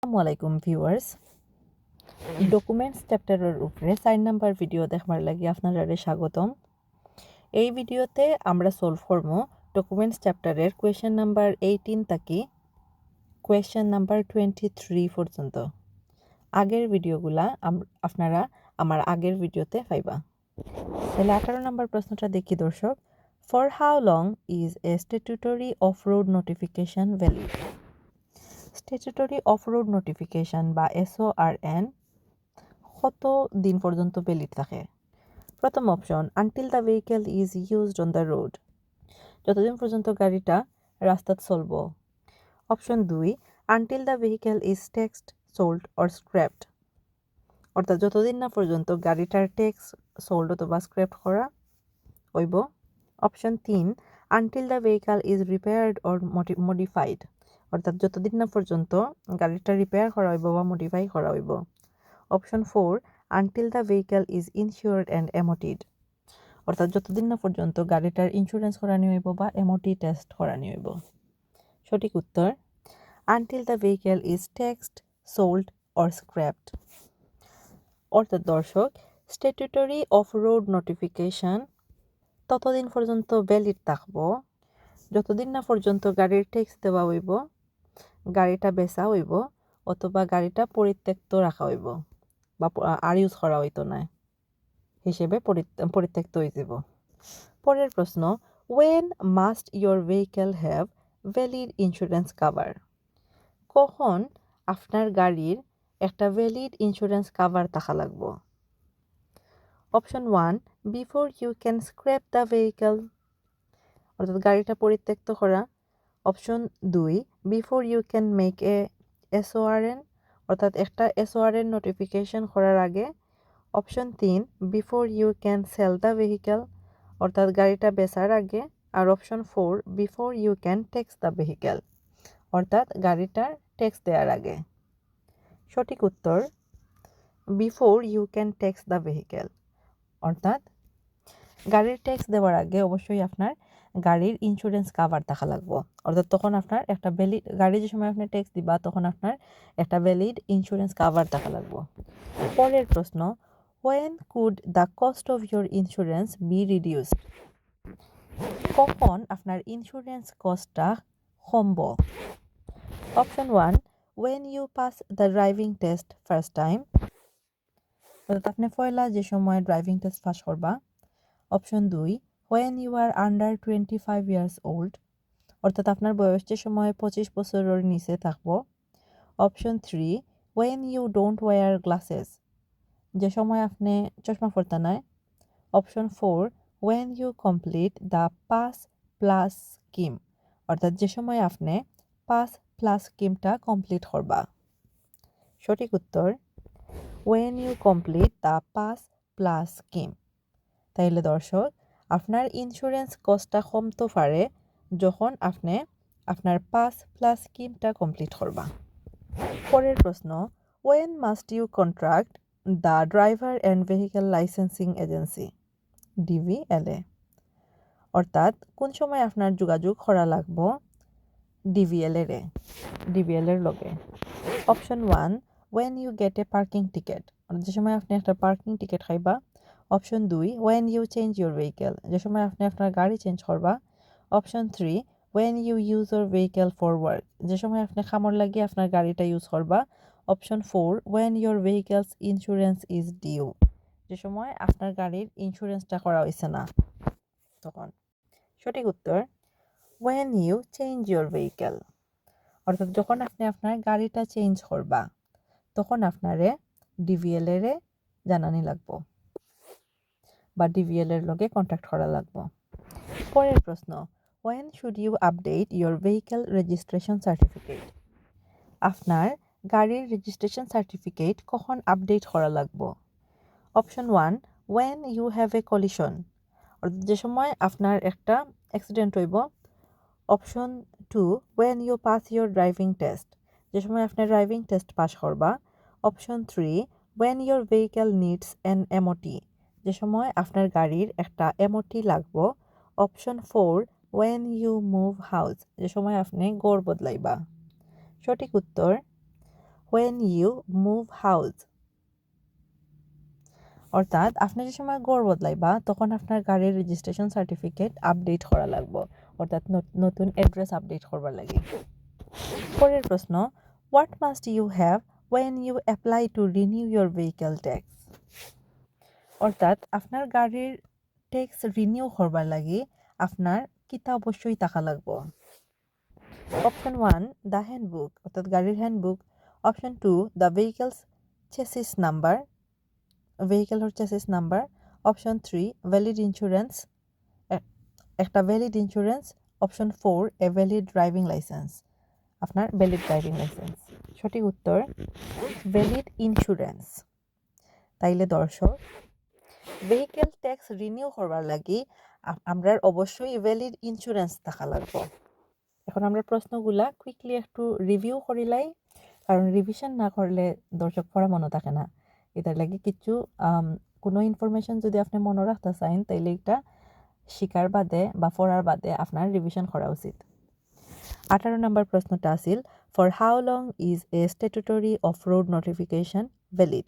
আসসালামু আলাইকুম viewers. Documents চ্যাপ্টারের উপরে 4 নাম্বার ভিডিও দেখবার লাগি আপনারা স্বাগতম। এই ভিডিওতে আমরা সলভ করব ডকুমেন্টস চ্যাপ্টারের কোয়েশ্চেন নাম্বার 18 থেকে কোয়েশ্চেন নাম্বার 23 পর্যন্ত। আগের ভিডিওগুলা আপনারা আমার আগের ভিডিওতে পাইবা। তাহলে 18 নাম্বার প্রশ্নটা দেখি দর্শক। For how long is a statutory off road notification valid? Statutory off road notification বা SORN কত দিন পর্যন্ত ভ্যালিড থাকে? প্রথম option, until the vehicle is used on the road, যতদিন পর্যন্ত গাড়িটা রাস্তাত চলব। Option 2, until the vehicle is taxed, sold or scrapped, অর্থাৎ যতদিন না পর্যন্ত গাড়িটার ট্যাক্স, সোল্ড অথবা স্ক্র্যাপ করা হইব। Option 3, until the vehicle is repaired or modified, অর্থাৎ যতদিন না পর্যন্ত গাড়িটা রিপেয়ার করা হইব বা মডিফাই করা হইব। Option 4, until the vehicle is insured and MOT'd, অর্থাৎ যতদিন না পর্যন্ত গাড়িটার ইন্স্যুরেন্স করানি হইব বা এমওটি টেস্ট করানি হইব। সঠিক উত্তর, until the vehicle is taxed, sold or scrapped. অর্থাৎ দর্শক, স্ট্যাটুটরি অফ রোড নোটিফিকেশন ততদিন পর্যন্ত ভ্যালিড থাকব যতদিন না পর্যন্ত গাড়ির ট্যাক্স দেওয়া হইব, গাড়িটা বেচা হইব অথবা গাড়িটা পরিত্যক্ত রাখা হইব বা আর ইউজ করা হইতো না হিসেবে পরিত্যক্ত হয়ে যাব। পরের প্রশ্ন, when must your vehicle have valid insurance cover? কখন আপনার গাড়ির একটা ভ্যালিড ইন্স্যুরেন্স কাভার থাকা লাগবো? Option 1, before you can scrap the vehicle, অর্থাৎ গাড়িটা পরিত্যক্ত করা। Option 2, before you can make a SORN, অর্থাৎ একটা SORN নোটিফিকেশন করার আগে। Option 3, before you can sell the vehicle, অর্থাৎ গাড়িটা বেচার আগে। আর option 4, before you can tax the vehicle, অর্থাৎ গাড়িটার ট্যাক্স দেওয়ার আগে। সঠিক উত্তর, before you can tax the vehicle, অর্থাৎ গাড়ির ট্যাক্স দেওয়ার আগে অবশ্যই আপনার গাড়ির ইন্স্যুরেন্স কাভার থাকা লাগবে। অর্থাৎ তখন আপনার একটা ভ্যালিড গাড়ি, যে সময় আপনি ট্যাক্স দিবা তখন আপনার একটা ভ্যালিড ইন্স্যুরেন্স কাভার থাকা লাগবে। পরের প্রশ্ন, when could the cost of your insurance be reduced? কখন আপনার ইন্স্যুরেন্স কস্টটা কমবো? Option 1, when you pass the driving test first time, অর্থাৎ আপনি পয়লা যে সময় ড্রাইভিং টেস্ট পাস করবা। Option 2, when you are under 25 years old, অর্থাৎ আপনার বয়স যে সময় 25 বছরের নিচে থাকবো। Option 3, when you don't wear glasses, যে সময় আপনি চশমা পরতে নাই। Option 4, when you complete the pass plus scheme, অর্থাৎ যে সময় আপনি পাস প্লাস স্কিমটা কমপ্লিট করবা। সঠিক উত্তর, when you complete the pass plus scheme. তাইলে দর্শক, আপনার ইন্স্যুরেন্স কস্টটা কমতে পারে যখন আপনি আপনার পাস প্লাস স্কিমটা কমপ্লিট করবা। পরের প্রশ্ন, when must you contract the driver and vehicle licensing agency, DVLA, অর্থাৎ কোন সময় আপনার যোগাযোগ করা লাগবো DVL এর লগে? Option 1, when you get a parking ticket, যে সময় আপনি একটা পার্কিং টিকেট খাইবা। Option 2, when you change your vehicle, যে সময় আপনি আপনার গাড়ি চেঞ্জ করবা। Option 3, when you use your vehicle for work, যে সময় আপনি খামর লাগিয়ে আপনার গাড়িটা ইউজ করবা। Option 4, when your vehicle's insurance is due, যে সময় আপনার গাড়ির ইন্স্যুরেন্সটা করা হয়েছে না তখন। সঠিক উত্তর, when you change your vehicle, অর্থাৎ যখন আপনি আপনার গাড়িটা চেঞ্জ করবা তখন আপনারে DVL এর জানানি লাগবো বা DVL এর লগে কন্ট্যাক্ট করা লাগবো। পরের প্রশ্ন, when should you update your vehicle registration certificate? আপনার গাড়ির রেজিস্ট্রেশন সার্টিফিকেট কখন আপডেট করা লাগবো? Option 1, when you have a collision, অর্থাৎ যে সময় আপনার একটা অ্যাক্সিডেন্ট হইব। Option 2, when you pass your driving test, যে সময় আপনি ড্রাইভিং টেস্ট পাস করবা। Option 3, when your vehicle needs an MOT, যে সময় আপনার গাড়ির একটা MOT লাগবো। Option 4, when you move house, যে সময় আপনি ঘর বদলাইবা। সঠিক উত্তর, when you move house। অর্থাৎ আপনি যে সময় গড় বদলাইবা তখন আপনার গাড়ির রেজিস্ট্রেশন সার্টিফিকেট আপডেট করা লাগবে, অর্থাৎ নতুন অ্যাড্রেস আপডেট করবার লাগে। পরের প্রশ্ন, what must you have when you apply to renew your vehicle tax. অর্থাৎ আপনার গাড়ির ট্যাক্স রিনিউ করবার লাগে আপনার কিতা অবশ্যই টাকা লাগবে। অপশন 1 দ্য হ্যান্ডবুক, অর্থাৎ গাড়ির handbook. Option 2 the vehicle's chassis number, ভেহিকেলের chassis number. Option 3 valid insurance, একটা valid insurance. Option 4 a valid driving licence, আপনার ভ্যালিড ড্রাইভিং লাইসেন্স। সঠিক উত্তর ভ্যালিড ইন্স্যুরেন্স। তাইলে দর্শক, ভেহিকেল ট্যাক্স রিনিউ করবার লাগি আমরা অবশ্যই ভ্যালিড ইন্স্যুরেন্স থাকা লাগবে। এখন আমরা প্রশ্নগুলা কুইকলি একটু রিভিউ করিলাই, কারণ রিভিশন না করলে দর্শক পড়া মনে থাকে না। এটার লাগে কিছু কোনো ইনফরমেশন যদি আপনি মনে রাখতে চান তাইলে এটা শিকার বাদে বা পড়ার বাদে আপনার রিভিশন করা উচিত। 18 নম্বর প্রশ্নটা আছিল, for how long is a statutory off road notification valid.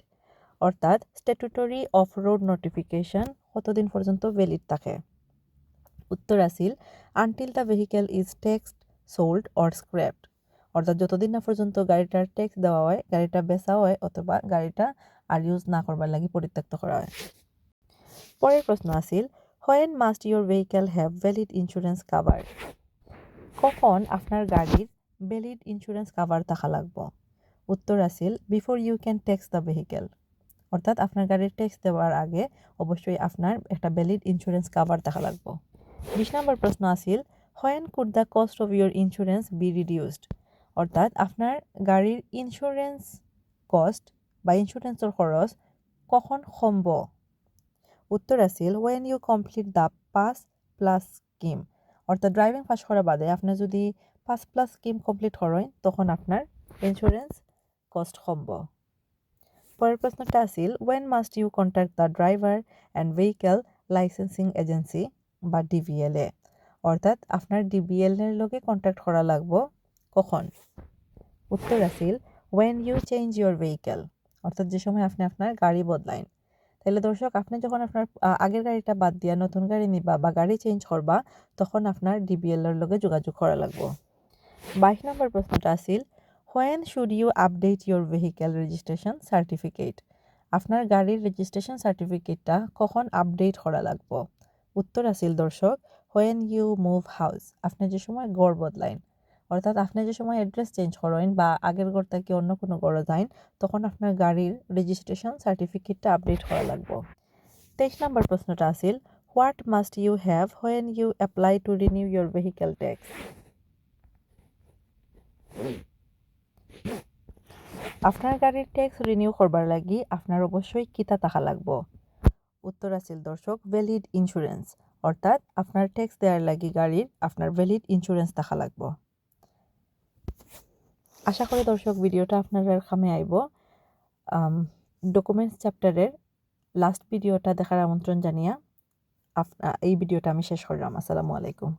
অর্থাৎ স্ট্যাটুটরি অফ রোড নোটিফিকেশন কতদিন পর্যন্ত ভ্যালিড থাকে। উত্তর আছিল until the vehicle is taxed, sold or scrapped. অর্থাৎ যতদিন না পর্যন্ত গাড়িটার ট্যাক্স দেওয়া হয়, গাড়িটা বেচা হয় অথবা গাড়িটা আর ইউজ না করবার লাগে পরিত্যক্ত করা হয়। পরের প্রশ্ন আছিল, when must your vehicle have valid insurance cover. কখন আপনার গাড়ির ভ্যালিড ইন্স্যুরেন্স কাভার থাকা লাগবে। উত্তর আছিল before you can tax the vehicle. অর্থাৎ আপনার গাড়ির ট্যাক্স দেওয়ার আগে অবশ্যই আপনার একটা ভ্যালিড ইন্স্যুরেন্স কাভার থাকা লাগবে। 20 নম্বর প্রশ্ন আছিল, when could the cost of your insurance B reduced. অর্থাৎ আপনার গাড়ির ইন্স্যুরেন্স কস্ট বা ইন্স্যুরেন্সের খরচ কখন কমব। উত্তর আছিল when you complete the 5+ scheme. অর্থাৎ ড্রাইভিং পাস করা বাদে আপনি যদি 5+ স্কিম কমপ্লিট করেন তখন আপনার ইন্স্যুরেন্স কস্ট কমব। পরের প্রশ্নটা আছিল, when must you contact the driver and vehicle licensing agency বা ডিভিএলএ। অর্থাৎ আপনার ডিবিএল এর লগে কন্ট্যাক্ট করা লাগবো কখন। উত্তর আছিল when you change your vehicle. অর্থাৎ যে সময় আপনি আপনার গাড়ি বদলাইন। তাহলে দর্শক, আপনি যখন আপনার আগের গাড়িটা বাদ দিয়া নতুন গাড়ি নিবা বা গাড়ি চেঞ্জ করবা তখন আপনার ডিবিএল এর লগে যোগাযোগ করা লাগবো। 22 নম্বর প্রশ্নটা আছিল, when should you update your vehicle registration certificate. আপনার গাড়ির রেজিস্ট্রেশন সার্টিফিকেটটা কখন আপডেট করা লাগবো। উত্তর আছিল দর্শক হোয়েন ইউ মুভ হাউস। আপনি যে সময় গড় বদলাইন, অর্থাৎ আপনি যে সময় অ্যাড্রেস চেঞ্জ করেন বা আগের গড় থেকে অন্য কোনো গড়ে যান তখন আপনার গাড়ির রেজিস্ট্রেশন সার্টিফিকেটটা আপডেট করা লাগবে। 23 নম্বর প্রশ্নটা আছিল, what must you have when you apply to renew your vehicle tax. আপনার গাড়ির ট্যাক্স রিনিউ করবার লাগি আপনার অবশ্যই কিতা থাকা লাগবো। উত্তর আছিল দর্শক ভ্যালিড ইন্স্যুরেন্স। অর্থাৎ আপনার ট্যাক্স দেওয়ার লাগি গাড়ির আপনার ভ্যালিড ইন্স্যুরেন্স থাকা লাগবো। আশা করি দর্শক ভিডিওটা আপনার কামে আইব। ডকুমেন্টস চ্যাপ্টারের লাস্ট ভিডিওটা দেখার আমন্ত্রণ জানিয়া এই ভিডিওটা আমি শেষ করলাম। আসসালামু আলাইকুম।